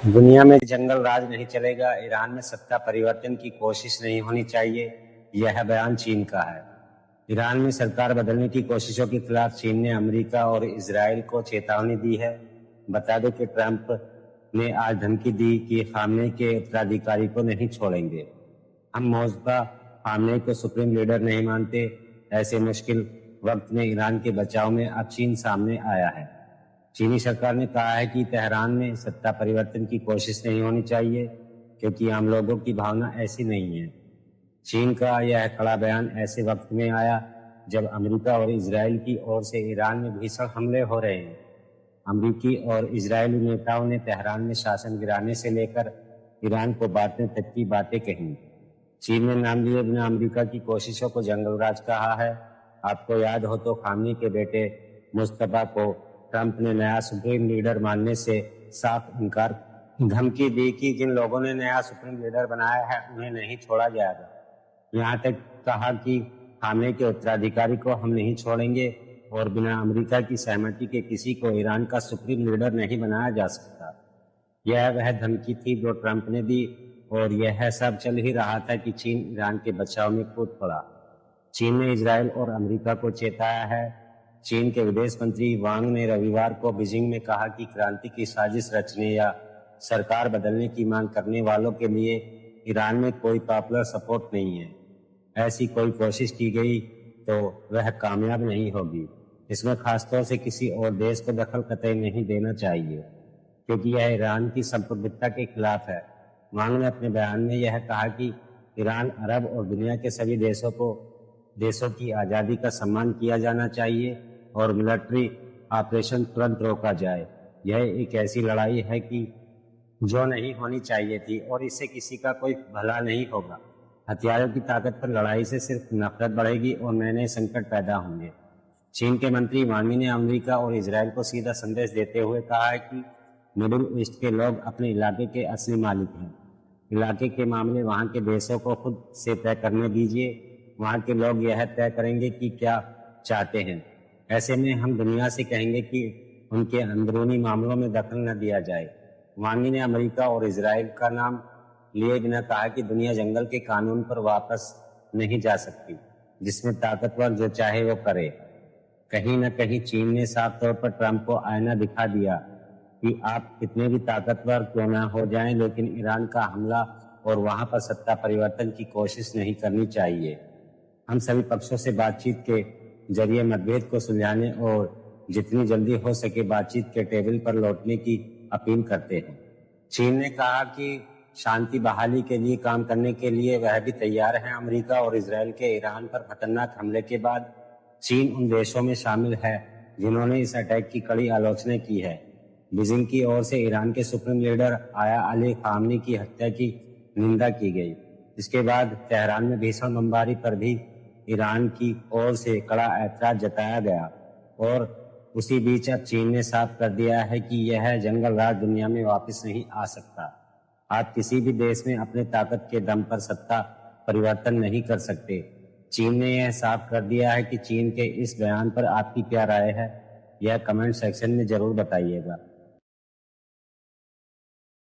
दुनिया में जंगल राज नहीं चलेगा, ईरान में सत्ता परिवर्तन की कोशिश नहीं होनी चाहिए, यह बयान चीन का है। ईरान में सरकार बदलने की कोशिशों के खिलाफ चीन ने अमेरिका और इजराइल को चेतावनी दी है। बता दें कि ट्रंप ने आज धमकी दी कि खामनेई के उत्तराधिकारी को नहीं छोड़ेंगे। हम मौजूदा खामनेई को सुप्रीम लीडर नहीं मानते। ऐसे मुश्किल वक्त में ईरान के बचाव में अब चीन सामने आया है। चीनी सरकार ने कहा है कि तेहरान में सत्ता परिवर्तन की कोशिश नहीं होनी चाहिए, क्योंकि आम लोगों की भावना ऐसी नहीं है। चीन का यह कड़ा बयान ऐसे वक्त में आया जब अमेरिका और इजराइल की ओर से ईरान में भीषण हमले हो रहे हैं। अमेरिकी और इजरायली नेताओं ने तेहरान में शासन गिराने से लेकर ईरान को बांटने तक की बातें कही। चीन ने नाम लिए बिना अमेरिका की कोशिशों को जंगलराज कहा है। आपको याद हो तो खामनेई के बेटे मुस्तफा को ट्रंप ने नया सुप्रीम लीडर मानने से साफ इनकार, धमकी दी कि जिन लोगों ने नया सुप्रीम लीडर बनाया है उन्हें नहीं छोड़ा जाएगा। यहाँ तक कहा कि खामनेई के उत्तराधिकारी को हम नहीं छोड़ेंगे और बिना अमेरिका की सहमति के किसी को ईरान का सुप्रीम लीडर नहीं बनाया जा सकता। यह वह धमकी थी जो ट्रंप ने दी, और यह सब चल ही रहा था कि चीन ईरान के बचाव में कूद पड़ा। चीन ने इजराइल और अमेरिका को चेताया है। चीन के विदेश मंत्री वांग ने रविवार को बीजिंग में कहा कि क्रांति की साजिश रचने या सरकार बदलने की मांग करने वालों के लिए ईरान में कोई पॉपुलर सपोर्ट नहीं है। ऐसी कोई कोशिश की गई तो वह कामयाब नहीं होगी। इसमें खासतौर से किसी और देश को दखल कतई नहीं देना चाहिए, क्योंकि यह ईरान की संप्रभुता के खिलाफ है। वांग ने अपने बयान में यह कहा कि ईरान, अरब और दुनिया के सभी देशों की आज़ादी का सम्मान किया जाना चाहिए और मिलिट्री ऑपरेशन तुरंत रोका जाए। यह एक ऐसी लड़ाई है कि जो नहीं होनी चाहिए थी और इससे किसी का कोई भला नहीं होगा। हथियारों की ताकत पर लड़ाई से सिर्फ नफरत बढ़ेगी और नए नए संकट पैदा होंगे। चीन के मंत्री वांग ने अमेरिका और इजराइल को सीधा संदेश देते हुए कहा है कि मिडिल ईस्ट के लोग अपने इलाके के असली मालिक हैं। इलाके के मामले वहाँ के देशों को खुद से तय करने दीजिए। वहाँ के लोग यह तय करेंगे कि क्या चाहते हैं। ऐसे में हम दुनिया से कहेंगे कि उनके अंदरूनी मामलों में दखल न दिया जाए। वांग ने अमेरिका और इजराइल का नाम लिए बिना कहा कि दुनिया जंगल के कानून पर वापस नहीं जा सकती, जिसमें ताकतवर जो चाहे वो करे। कहीं न कहीं चीन ने साफ तौर पर ट्रंप को आईना दिखा दिया कि आप कितने भी ताकतवर क्यों न हो जाएं, लेकिन ईरान का हमला और वहां पर सत्ता परिवर्तन की कोशिश नहीं करनी चाहिए। हम सभी पक्षों से बातचीत के जरिए मतभेद को सुलझाने और जितनी जल्दी हो सके बातचीत के टेबल पर लौटने की अपील करते हैं। चीन ने कहा कि शांति बहाली के लिए काम करने के लिए वह भी तैयार है। अमेरिका और इजराइल के ईरान पर खतरनाक हमले के बाद चीन उन देशों में शामिल है जिन्होंने इस अटैक की कड़ी आलोचना की है। बीजिंग की ओर से ईरान के सुप्रीम लीडर आया अली खामनेई की हत्या की निंदा की गई। इसके बाद तेहरान में भीषण बमबारी पर भी ईरान की ओर से कड़ा ऐतराज जताया गया, और उसी बीच अब चीन ने साफ कर दिया है कि यह जंगल राज दुनिया में वापस नहीं आ सकता। आप किसी भी देश में अपने ताकत के दम पर सत्ता परिवर्तन नहीं कर सकते। चीन ने यह साफ कर दिया है कि चीन के इस बयान पर आपकी क्या राय है, यह कमेंट सेक्शन में जरूर बताइएगा।